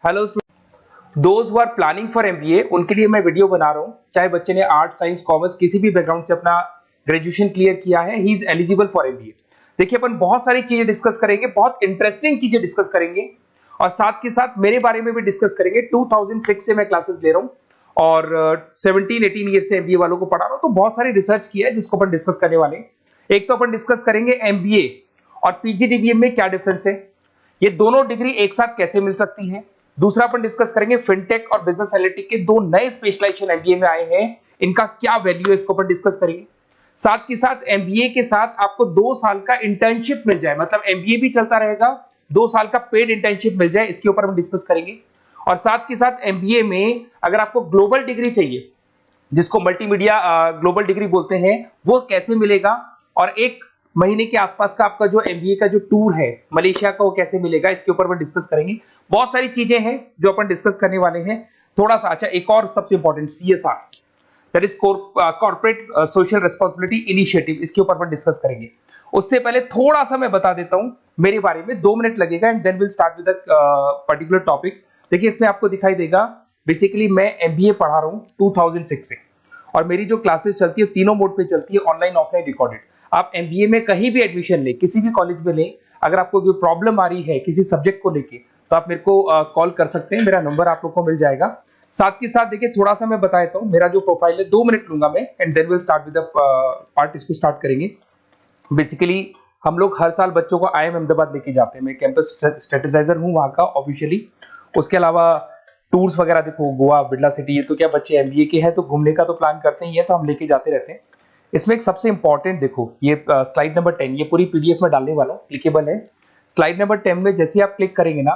Hello दोस्त who are planning for MBA, उनके लिए मैं वीडियो बना रहा हूं। चाहे बच्चे ने आर्ट, साइंस, कॉमर्स किसी भी बैकग्राउंड से अपना ग्रेजुएशन क्लियर किया है, he is eligible for MBA. देखिए, अपन बहुत सारी चीजें डिस्कस करेंगे, बहुत इंटरेस्टिंग चीजें डिस्कस करेंगे और साथ के साथ मेरे बारे में भी डिस्कस करेंगे। 2006 से मैं क्लासेस ले रहा हूं और 17-18 ईयर से एमबीए वालों को पढ़ा रहा हूं, तो बहुत सारी रिसर्च की है जिसको अपन डिस्कस करने वाले हैं। एक तो अपन डिस्कस करेंगे एमबीए और पीजीडीबीएम में क्या डिफरेंस है, ये दोनों डिग्री एक साथ कैसे मिल सकती है। दूसरा अपन डिस्कस करेंगे फिनटेक और बिजनेस एनालिटिक के दो नए स्पेशलाइजेशन एमबीए में आए हैं, इनका क्या वैल्यू है, इसको अपन डिस्कस करेंगे। साथ के साथ एमबीए के साथ आपको 2 साल का इंटर्नशिप मिल जाए, मतलब एमबीए भी चलता रहेगा, 2 साल का पेड इंटर्नशिप मिल जाए, इसके ऊपर हम डिस्कस करेंगे। और साथ के साथ एमबीए में अगर आपको ग्लोबल डिग्री चाहिए, जिसको मल्टीमीडिया ग्लोबल डिग्री बोलते हैं, वो कैसे मिलेगा, और 1 महीने के आसपास का आपका जो एमबीए का जो टूर है मलेशिया का, वो कैसे मिलेगा, इसके ऊपर अपन डिस्कस करेंगे। बहुत सारी चीजें हैं जो अपन डिस्कस करने वाले हैं। थोड़ा सा अच्छा, एक और सबसे important CSR, that is corporate social responsibility initiative, इसके ऊपर अपन डिस्कस करेंगे। उससे पहले थोड़ा सा मैं बता देता हूं मेरे बारे में, 2 मिनट लगेगा and then will start with particular topic. देखिए, इसमें आपको दिखाई देगा बेसिकली मैं एमबीए पढ़ा रहा हूं 2006 से, और मेरी जो क्लासेस चलती है तीनों मोड पे चलती है, ऑनलाइन, ऑफलाइन, रिकॉर्डेड। आप एमबीए में कहीं भी एडमिशन ले, किसी भी कॉलेज में ले, अगर आपको कोई प्रॉब्लम आ रही है किसी सब्जेक्ट को लेके, तो आप मेरे को कॉल कर सकते हैं, मेरा नंबर आप लोग को मिल जाएगा। साथ के साथ देखिए, थोड़ा सा मैं बता देता हूँ, मेरा जो प्रोफाइल है 2 मिनट लूंगा मैं and then will start with the part, इसको स्टार्ट करेंगे। बेसिकली हम लोग हर साल बच्चों को आईएम अहमदाबाद लेके जाते हैं, मैं कैंपस स्ट्रेटेजाइजर हूँ वहाँ का ऑफिशियली। उसके अलावा टूर्स वगैरह, देखो गोवा, बिरला सिटी, ये तो क्या बच्चे एमबीए के हैं तो घूमने का तो प्लान करते ही है, तो हम लेके जाते रहते हैं। इसमें एक सबसे इंपॉर्टेंट, देखो ये स्लाइड नंबर 10, ये पूरी पीडीएफ में डालने वाला हूँ, क्लिकेबल है। स्लाइड नंबर 10 में जैसे आप क्लिक करेंगे ना,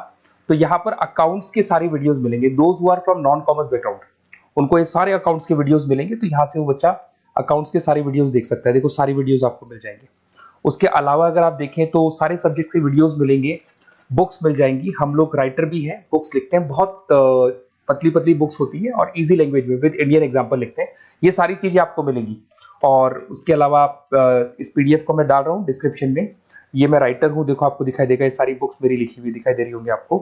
तो यहाँ पर अकाउंट्स के सारे वीडियोस मिलेंगे। Those who are from non commerce background, उनको ये सारे अकाउंट्स के वीडियोस मिलेंगे, तो यहाँ से वो बच्चा अकाउंट्स के सारे वीडियोस देख सकता है। देखो, सारी वीडियोस आपको मिल जाएंगे। उसके अलावा अगर आप देखें तो सारे सब्जेक्ट के वीडियोस मिलेंगे, बुक्स मिल जाएंगी। हम लोग राइटर भी हैं, बुक्स लिखते हैं, बहुत पतली पतली बुक्स होती है और इजी लैंग्वेज में विद इंडियन एग्जांपल लिखते हैं। ये सारी चीजें आपको मिलेंगी। और उसके अलावा इस पीडीएफ को मैं डाल रहा हूँ डिस्क्रिप्शन में, ये मैं राइटर हूँ, देखो आपको दिखाई देगा, ये सारी बुक्स मेरी लिखी हुई दिखाई दे रही होंगी आपको।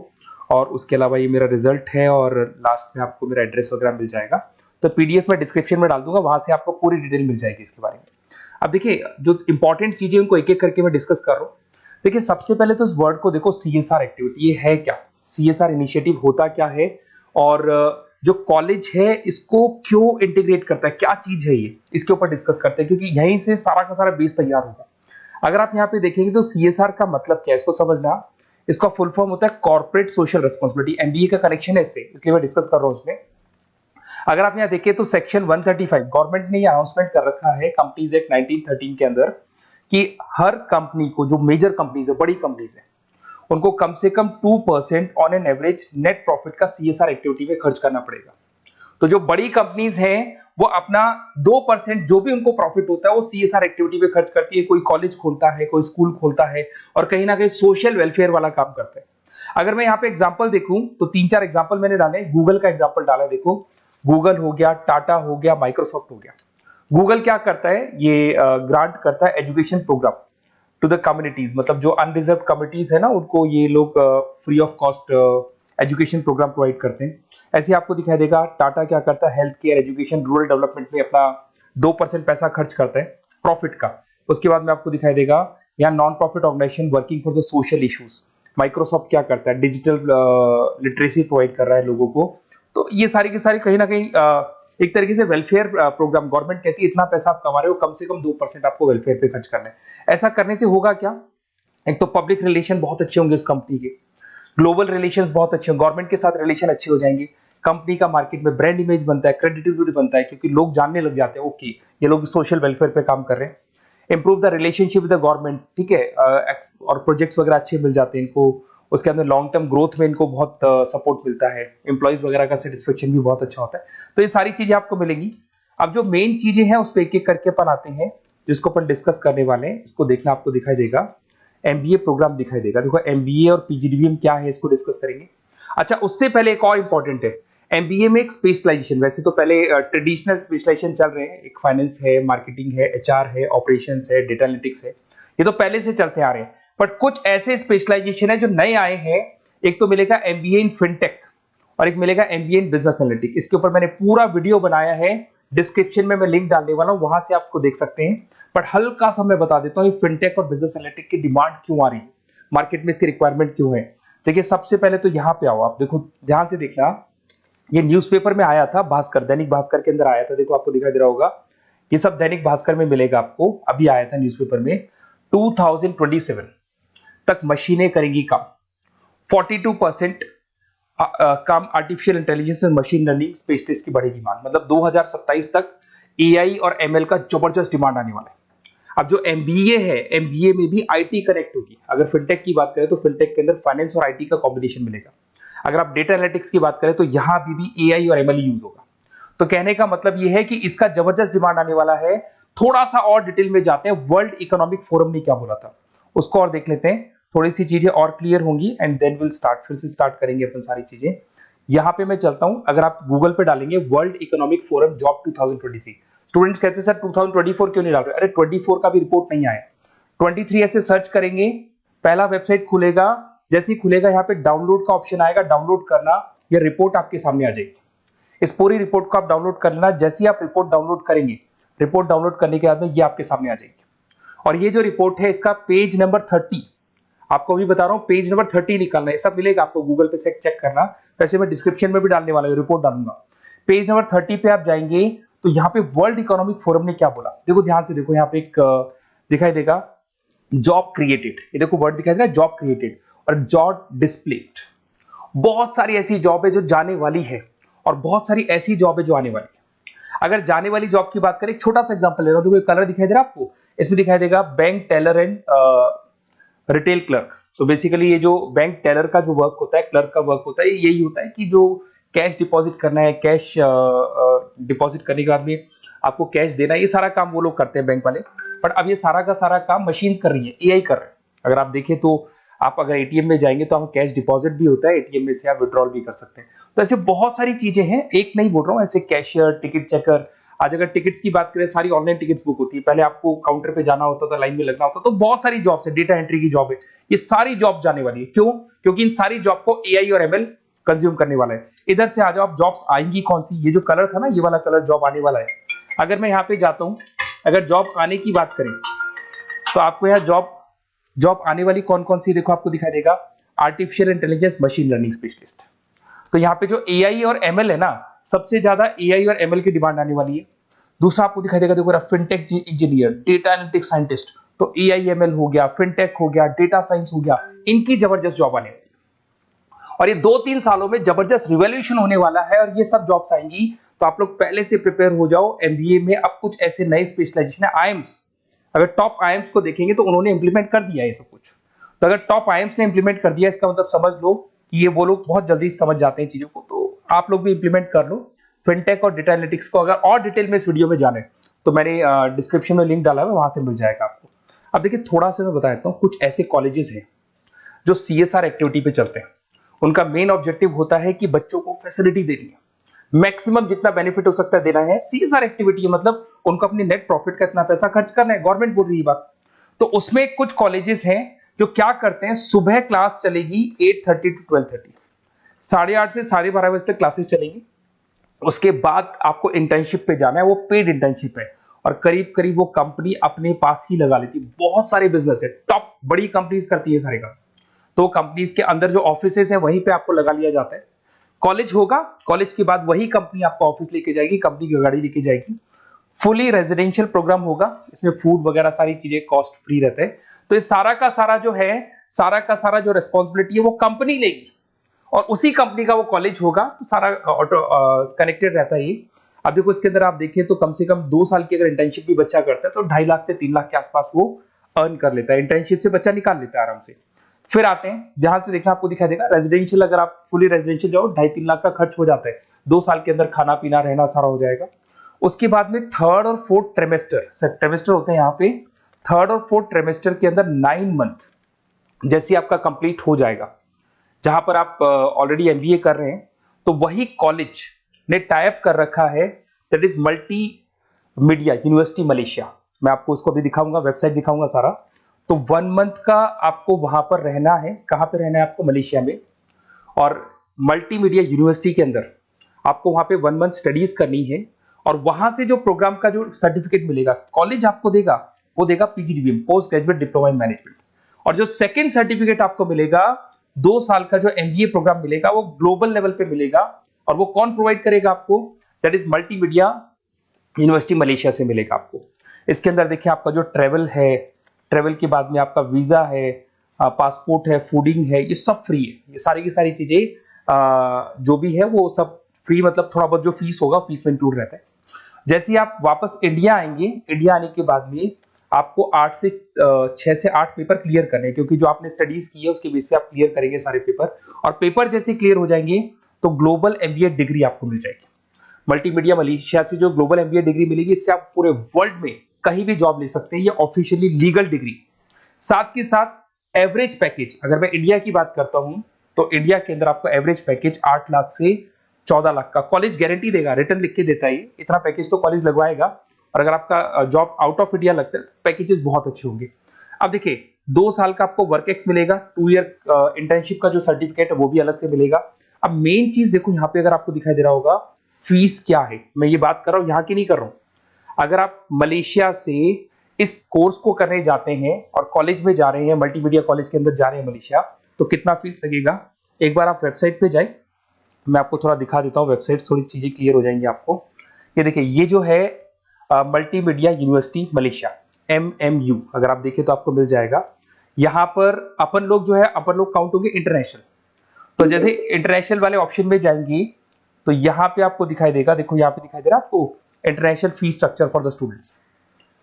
और उसके अलावा ये मेरा रिजल्ट है और लास्ट में आपको मेरा एड्रेस वगैरह मिल जाएगा। तो पीडीएफ में डिस्क्रिप्शन में डाल दूंगा, वहां से आपको पूरी डिटेल मिल जाएगी इसके बारे में। अब देखिए, जो इंपॉर्टेंट चीजें उनको एक एक करके मैं डिस्कस कर रहा हूँ। देखिए, सबसे पहले तो इस वर्ड को देखो, सीएसआर एक्टिविटी, ये है क्या, सीएसआर इनिशिएटिव होता क्या है, और जो कॉलेज है इसको क्यों इंटीग्रेट करता है, क्या चीज है ये, इसके ऊपर डिस्कस करते हैं, क्योंकि यहीं से सारा का सारा बेस तैयार होगा। अगर आप यहाँ पे देखेंगे तो सीएसआर का मतलब क्या है, इसको समझना। इसका फुल फॉर्म होता है कॉर्पोरेट सोशल रिस्पांसिबिलिटी। एमबीए का कनेक्शन है इससे, इसलिए मैं डिस्कस कर रहा हूँ इसमें। अगर आप यहाँ देखिए तो सेक्शन 135, गवर्नमेंट ने ये अनाउंसमेंट कर रखा है कंपनीज एक्ट 1913 के अंदर, कि हर कंपनी को, जो मेजर कंपनीज है, बड़ी कंपनीज है, उनको कम से कम 2% on an average net profit का सीएसआर एक्टिविटी में खर्च करना पड़ेगा। तो जो बड़ी कंपनीज हैं वो अपना 2% जो भी उनको प्रॉफिट होता है वो सीएसआर एक्टिविटी पे खर्च करती है। कोई कॉलेज खोलता है, कोई स्कूल खोलता है, और कहीं ना कहीं सोशल वेलफेयर वाला काम करता है। अगर मैं यहाँ पे एग्जांपल देखूं तो 3-4 एग्जांपल मैंने डाले। गूगल का एग्जांपल डाला है, देखो गूगल हो गया, टाटा हो गया, माइक्रोसॉफ्ट हो गया। गूगल क्या करता है, ये ग्रांट करता है education programme to the communities, मतलब जो अनरिजर्व कम्युनिटीज है ना, उनको ये लोग free of cost education programme provide करते हैं। ऐसे आपको दिखाई देगा टाटा क्या करता है, health care, education, rural development में अपना 2% पैसा खर्च करता है प्रॉफिट का। उसके बाद में आपको दिखाई देगा यहाँ non profit organisation working for the social issues. Microsoft क्या करता है, डिजिटल लिटरेसी प्रोवाइड कर रहा है लोगों को। तो ये सारी की सारी कहीं ना कहीं एक तरीके से वेलफेयर प्रोग्राम। गवर्नमेंट कहती है इतना पैसा आप कमा रहे हो, कम से कम 2% आपको वेलफेयर पे खर्च करना है। ऐसा करने से होगा क्या, एक तो पब्लिक रिलेशन बहुत अच्छे होंगे उस कंपनी के, ग्लोबल रिलेशंस बहुत अच्छे होंगे, गवर्नमेंट के साथ रिलेशन अच्छे हो जाएंगे, कंपनी का मार्केट में ब्रांड इमेज बनता है, क्रेडिबिलिटी बनता है, क्योंकि लोग जानने लग जाते हैं ओके ये लोग सोशल वेलफेयर पे काम कर रहे हैं। Improve the relationship with the government, ठीक है, और प्रोजेक्ट्स वगैरह अच्छे मिल जाते हैं इनको। उसके अंदर लॉन्ग टर्म ग्रोथ में इनको बहुत सपोर्ट मिलता है, एम्प्लॉइज वगैरह का सेटिस्फेक्शन भी बहुत अच्छा होता है। तो ये सारी चीजें आपको मिलेंगी। अब जो मेन चीजें हैं उस पर एक एक करके अपन आते हैं, जिसको अपन डिस्कस करने वाले हैं। इसको देखना, आपको दिखाई देगा एमबीए प्रोग्राम दिखाई देगा। देखो एमबीए और पीजीडीबीएम क्या है, इसको डिस्कस करेंगे। अच्छा, उससे पहले एक और इंपॉर्टेंट है, एमबीए में एक स्पेशलाइजेशन, वैसे तो पहले ट्रेडिशनल स्पेशलाइजेशन चल रहे हैं, एक फाइनेंस है, मार्केटिंग है, एचआर है, ऑपरेशंस है, डेटा एनालिटिक्स है, ये तो पहले से चलते आ रहे हैं। बट कुछ ऐसे स्पेशलाइजेशन है जो नए आए हैं। एक तो मिलेगा एमबीए इन फिनटेक, और एक मिलेगा एमबीए इन बिजनेस एनालिटिक्स। इसके ऊपर मैंने पूरा वीडियो बनाया है, डिस्क्रिप्शन में मैं लिंक डालने वाला हूं, वहां से आप उसको देख सकते हैं। बट हल्का सा मैं बता देता हूं ये फिनटेक और बिजनेस एनालिटिक्स की डिमांड क्यों आ रही है, मार्केट में इसकी रिक्वायरमेंट क्यों है। देखिए सबसे पहले तो यहाँ पे आओ, आप देखो ध्यान से देखना, ये न्यूज़पेपर में आया था, भास्कर, दैनिक भास्कर के अंदर आया था, देखो आपको दिखाई दे रहा होगा, ये सब दैनिक भास्कर में मिलेगा आपको, अभी आया था न्यूज़पेपर में। 2027 तक मशीनें करेंगी काम, 42% काम आर्टिफिशियल इंटेलिजेंस और मशीन लर्निंग स्पेशलिस्ट की बढ़ेगी मांग, मतलब 2027 तक एआई और एमएल का जबरदस्त डिमांड आने वाला है। अब जो एमबीए है, एमबीए में भी आईटी कनेक्ट होगी। अगर फिनटेक की बात करें तो फिनटेक के अंदर फाइनेंस और आईटी का कॉम्बिनेशन मिलेगा। अगर आप डेटा एनालिटिक्स की बात करें तो यहां भी एआई और एमएल यूज होगा। तो कहने का मतलब यह है कि इसका जबरदस्त डिमांड आने वाला है। थोड़ा सा और डिटेल में जाते हैं, वर्ल्ड इकोनॉमिक फोरम ने क्या बोला था उसको और देख लेते हैं, थोड़ी सी चीजें और क्लियर होंगी एंड देन विल स्टार्ट, फिर से स्टार्ट करेंगे अपन सारी चीजें। यहां पे मैं चलता हूं, अगर आप गूगल पे डालेंगे world economic forum job 2023, students कहते हैं सर 2024 क्यों नहीं डाल रहे, अरे 24 का भी रिपोर्ट नहीं आया, 23 ऐसे सर्च करेंगे, पहला वेबसाइट खुलेगा, जैसे ही खुलेगा यहाँ पे डाउनलोड का ऑप्शन आएगा, डाउनलोड करना, ये रिपोर्ट आपके सामने आ जाएगी। इस पूरी रिपोर्ट को आप डाउनलोड कर लेना, जैसे ही आप रिपोर्ट डाउनलोड करेंगे, रिपोर्ट डाउनलोड करने के बाद में ये आपके सामने आ जाएगी। और ये जो रिपोर्ट है इसका पेज नंबर 30, आपको भी बता रहा हूं पेज नंबर 30 निकालना है, सब मिलेगा आपको गूगल पे से चेक करना, वैसे मैं डिस्क्रिप्शन में भी डालने वाला हूं, रिपोर्ट डालूंगा। पेज नंबर 30 पे आप जाएंगे तो यहाँ पे वर्ल्ड इकोनॉमिक फोरम ने क्या बोला, देखो ध्यान से देखो, यहाँ पे एक दिखाई देगा जॉब क्रिएटेड, ये देखो वर्ड दिखाई दे रहा है जॉब क्रिएटेड और जॉब डिस्प्लेस्ड। बहुत सारी ऐसी जॉब है जो जाने वाली है और बहुत सारी ऐसी जॉब है जो आने वाली है। अगर जाने वाली जॉब की बात करें, एक छोटा सा एग्जांपल ले रहा हूं, देखो कलर दिखाई दे रहा है आपको, इसमें दिखाई देगा bank teller and retail clerk. तो बेसिकली ये जो बैंक टेलर का जो वर्क होता है, क्लर्क का वर्क होता है, यही होता है कि जो कैश डिपॉजिट करना है, कैश डिपॉजिट करने के बाद में आपको कैश देना है, ये सारा काम वो लोग करते हैं बैंक वाले। बट अब ये सारा का सारा काम मशीन्स कर रही है, एआई कर रहे हैं। अगर आप देखें तो आप अगर एटीएम में जाएंगे तो आपको कैश डिपॉजिट भी होता है, एटीएम में से आप विड्रॉल भी कर सकते हैं। तो ऐसे बहुत सारी चीजें हैं, एक नहीं बोल रहा हूँ, ऐसे कैशियर, टिकट चेकर, आज अगर टिकट्स की बात करें सारी ऑनलाइन टिकट्स बुक होती है, पहले आपको काउंटर पे जाना होता था, लाइन में लगना होता, तो बहुत सारी जॉब्स है, डेटा एंट्री की जॉब है, ये सारी जॉब जाने वाली है। क्यों? क्योंकि इन सारी जॉब को एआई और एमएल कंज्यूम करने वाला है। इधर से आ जाओ, आप जॉब्स आएंगी कौन सी, ये जो कलर था ना, ये वाला कलर जॉब आने वाला है। अगर मैं यहाँ पे जाता हूं, अगर जॉब आने की बात करें तो आपको यहाँ जॉब आने वाली कौन कौन सी, देखो आपको दिखाई देगा artificial intelligence machine learning specialist. तो यहाँ पे जो एआई और एमएल है ना, सबसे ज्यादा एआई और एमएल की डिमांड आने वाली है। दूसरा आपको दिखाई देगा, देखो fintech engineer, data analytics scientist, तो एआई एमएल हो गया, फिनटेक हो गया, डेटा साइंस हो गया, इनकी जबरदस्त जॉब आने वाली है। और ये 2-3 सालों में जबरदस्त रिवॉल्यूशन होने वाला है और ये सब जॉब्स आएंगी। तो आप लोग पहले से प्रिपेयर हो जाओ। एमबीए में अब कुछ ऐसे नए स्पेशलाइजेशन है, आईएम्स, अगर टॉप आईएम्स को देखेंगे तो उन्होंने इंप्लीमेंट कर दिया है ये सब कुछ। तो अगर टॉप आईएम्स ने इंप्लीमेंट कर दिया, इसका मतलब समझ लो कि ये वो लोग बहुत जल्दी समझ जाते हैं चीजों को, तो आप लोग भी इंप्लीमेंट कर लो फिनटेक और डेटा एनालिटिक्स को। अगर और डिटेल में इस वीडियो में जाने तो मैंने डिस्क्रिप्शन में लिंक डाला है, वहां से मिल जाएगा आपको। अब देखिए थोड़ा सा मैं बता देता हूँ, कुछ ऐसे कॉलेजेस हैं जो सीएसआर एक्टिविटी पे चलते हैं। उनका मेन ऑब्जेक्टिव होता है कि बच्चों को फैसिलिटी देनी है, मैक्सिमम जितना बेनिफिट हो सकता है देना है। सीएसआर एक्टिविटी मतलब उनको अपने नेट प्रॉफिट का इतना पैसा खर्च करना है, गवर्नमेंट बोल रही है बात। तो उसमें कुछ कॉलेजेस हैं जो क्या करते हैं, सुबह क्लास चलेगी 8:30 to 12:30, 8:30 से 12:30 बजे तक क्लासेस चलेंगी। उसके बाद आपको इंटर्नशिप पे जाना है, वो पेड इंटर्नशिप है और करीब करीब वो कंपनी अपने पास ही लगा लेती है। बहुत सारे बिजनेस है, टॉप बड़ी कंपनीज करती है सारे काम। तो कंपनीज के अंदर जो ऑफिसेज है वहीं पे आपको लगा लिया जाता है। कॉलेज होगा, कॉलेज के बाद वही कंपनी आपको ऑफिस लेके जाएगी, कंपनी की गाड़ी लेके जाएगी। फुली रेजिडेंशियल प्रोग्राम होगा, इसमें फूड वगैरह सारी चीजें कॉस्ट फ्री रहते हैं। तो ये सारा का सारा जो है, सारा का सारा जो रेस्पॉन्सिबिलिटी है वो कंपनी लेगी और उसी कंपनी का वो कॉलेज होगा। तो सारा ऑटो कनेक्टेड रहता है ये। अब देखो इसके अंदर आप देखें तो कम से कम 2 साल की अगर इंटर्नशिप भी बच्चा करता है तो 2.5 लाख से 3 लाख के आसपास वो अर्न कर लेता है, इंटर्नशिप से बच्चा निकाल लेता है आराम से। फिर आते हैं, ध्यान से देखना, आपको दिखाई देगा रेजिडेंशियल, अगर आप फुली रेजिडेंशियल जाओ 2.5-3 लाख का खर्च हो जाता है, 2 साल के अंदर खाना पीना रहना सारा हो जाएगा। उसके बाद में थर्ड और फोर्थ ट्रेमेस्टर होते हैं यहाँ पे, थर्ड और फोर्थ ट्रेमेस्टर के अंदर 9 मंथ जैसे आपका कंप्लीट हो जाएगा, जहां पर आप ऑलरेडी एमबीए कर रहे हैं, तो वही कॉलेज ने टाइप कर रखा है, that is multi media university Malaysia. मैं आपको उसको भी दिखाऊंगा, वेबसाइट दिखाऊंगा सारा। तो 1 मंथ का आपको वहां पर रहना है, कहां पे रहना है आपको, मलेशिया में। और मल्टीमीडिया यूनिवर्सिटी के अंदर आपको वहां पे 1 मंथ स्टडीज करनी है और वहां से जो प्रोग्राम का जो सर्टिफिकेट मिलेगा कॉलेज आपको देगा, वो देगा PGDBM, post graduate diploma in management. और जो सेकंड सर्टिफिकेट आपको मिलेगा 2 साल का जो एमबीए प्रोग्राम मिलेगा वो ग्लोबल लेवल पे मिलेगा। और वो कौन प्रोवाइड करेगा आपको? That is multimedia university Malaysia से मिलेगा आपको। इसके अंदर देखिए आपका जो ट्रेवल है, ट्रेवल के बाद में आपका वीजा है, पासपोर्ट है, फूडिंग है, ये सब फ्री है। ये सारी की सारी चीजें जो भी है वो सब फ्री, मतलब थोड़ा बहुत जो फीस होगा फीस में इंक्लूड रहता है। जैसे ही आप वापस इंडिया आएंगे, इंडिया आने के बाद में आपको 6 से 8 पेपर क्लियर करने हैं, क्योंकि जो आपने स्टडीज की है उसके बेस पे आप क्लियर करेंगे सारे पेपर। और पेपर जैसे क्लियर हो जाएंगे तो ग्लोबल एमबीए डिग्री आपको मिल जाएगी। मल्टीमीडिया मलेशिया से जो ग्लोबल एमबीए डिग्री मिलेगी, इससे आप पूरे वर्ल्ड में कहीं भी जॉब ले सकते हैं। ये ऑफिशियली लीगल डिग्री। साथ के साथ एवरेज पैकेज, अगर मैं इंडिया की बात करता हूं तो इंडिया के अंदर आपको एवरेज पैकेज 8 लाख से 14 लाख का कॉलेज गारंटी देगा, रिटर्न लिख के देता है। इतना पैकेज तो कॉलेज लगवाएगा। और अगर आपका जॉब आउट ऑफ इंडिया लगता है तो पैकेजेस बहुत अच्छे होंगे। अब देखिए 2 साल का आपको वर्क एक्स मिलेगा, 2 ईयर इंटर्नशिप का जो सर्टिफिकेट है वो भी अलग से मिलेगा। अब मेन चीज देखो यहाँ पे, अगर आपको दिखाई दे रहा होगा फीस क्या है, मैं ये बात कर रहा हूं यहाँ की नहीं कर रहा हूं। अगर आप मलेशिया से इस कोर्स को करने जाते हैं और कॉलेज में जा रहे हैं, मल्टीमीडिया कॉलेज के अंदर जा रहे हैं मलेशिया, तो कितना फीस लगेगा? एक बार आप वेबसाइट पे जाए, मैं आपको थोड़ा दिखा देता हूँ वेबसाइट, थोड़ी चीजें क्लियर हो जाएंगी आपको। ये देखिए, ये जो है मल्टीमीडिया यूनिवर्सिटी मलेशिया, MMU, अगर आप देखें तो आपको मिल जाएगा। यहाँ पर अपन लोग जो है, अपन लोग काउंट होंगे इंटरनेशनल। तो जैसे इंटरनेशनल वाले ऑप्शन में जाएंगे तो यहाँ पे आपको दिखाई देगा, देखो यहाँ पे दिखाई दे रहा है आपको international fee structure for the students.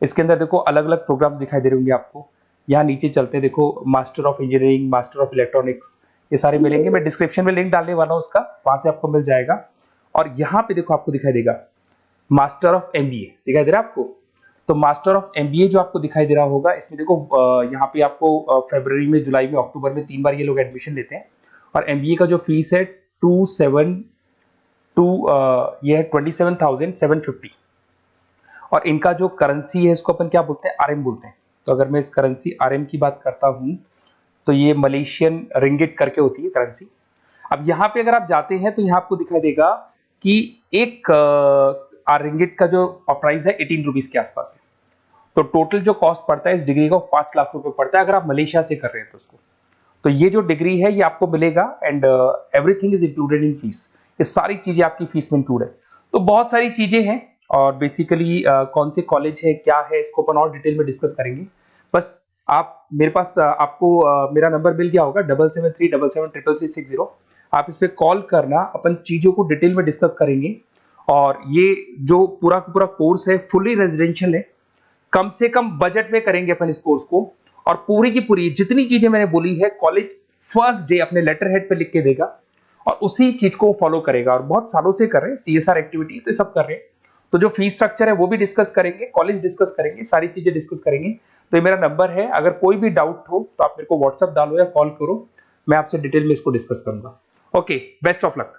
इसके अंदर देखो अलग अलग प्रोग्राम दिखाई दे रहे होंगे आपको। यहाँ नीचे चलते हैं, देखो master of engineering, master of electronics, ये सारे मिलेंगे। मैं डिस्क्रिप्शन में लिंक डालने वाला हूँ उसका, वहां से आपको मिल जाएगा। और यहाँ पे देखो आपको दिखाई देगा मास्टर ऑफ एमबीए, दिखाई दे रहा है आपको। तो मास्टर ऑफ एमबीए जो आपको दिखाई दे रहा होगा, इसमें देखो यहाँ पे आपको फरवरी में, जुलाई में, अक्टूबर में 3 बार ये लोग एडमिशन लेते हैं। और एमबीए का जो फीस है 27,750। और इनका जो करेंसी है इसको अपन क्या बोलते हैं? आरएम बोलते हैं। तो अगर मैं इस करेंसी आरएम की बात करता हूं तो ये मलेशियन रिंगिट करके होती है करेंसी। अब यहाँ पे अगर आप जाते हैं तो यहाँ आपको दिखाई देगा कि एक रिंगिट का जो प्राइस है 18 रुपीज के आसपास है। तो टोटल जो कॉस्ट पड़ता है इस डिग्री का 5 लाख रुपए पड़ता है, अगर आप मलेशिया से कर रहे हैं तो उसको। तो ये जो डिग्री है ये आपको मिलेगा and everything is included in fees. ये सारी चीजें आपकी फीस में इंक्लूड है। तो बहुत सारी चीजें हैं और बेसिकली कौन से कॉलेज है, क्या है, इसको अपन और डिटेल में डिस्कस करेंगे। बस आप मेरे पास आपको मेरा नंबर मिल गया होगा 7737773360। आप इस पे कॉल करना, अपन चीजों को डिटेल में डिस्कस करेंगे। और ये जो पूरा का पूरा कोर्स है फुली रेजिडेंशियल है, कम से कम बजट में करेंगे अपन इस कोर्स को। और पूरी की पूरी जितनी चीजें मैंने बोली है कॉलेज फर्स्ट डे अपने लेटर हेड पे लिख के देगा और उसी चीज को फॉलो करेगा। और बहुत सालों से कर रहे हैं, CSR एक्टिविटी तो सब कर रहे हैं। तो जो फीस स्ट्रक्चर है वो भी डिस्कस करेंगे, कॉलेज डिस्कस करेंगे, सारी चीजें डिस्कस करेंगे। तो ये मेरा नंबर है, अगर कोई भी डाउट हो तो आप मेरे को व्हाट्सएप डालो या कॉल करो, मैं आपसे डिटेल में इसको डिस्कस करूंगा। Okay, best of luck.